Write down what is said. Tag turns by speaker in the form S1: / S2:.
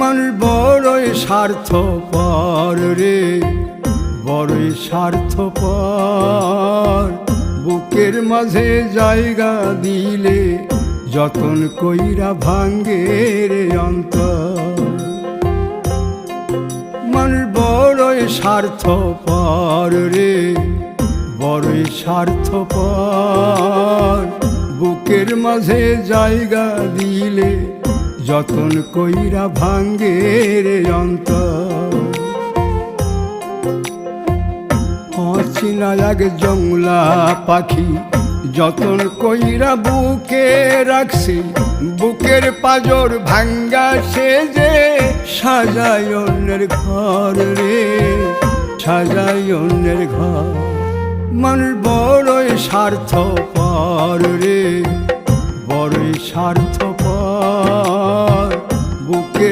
S1: মানুষ বড়ই স্বার্থপর রে, বড়ই স্বার্থপর। বুকের মাঝে জায়গা দিলে যতন কইরা ভাঙ্গে রে অন্তর। মানুষ বড়ই স্বার্থপর রে, বড়ই স্বার্থপর। বুকের মাঝে জায়গা দিলে যতন কইরা ভাঙ্গে রে অন্তর। অচিনা এক জংলা পাখি যতন কইরা বুকে রাখছি, বুকের পাজর ভাঙ্গা সে যে সাজায় অন্যের ঘর রে, সাজায় অন্যের ঘর। মানুষ বড়ই স্বার্থপর রে, বড়ই স্বার্থপর। বুকে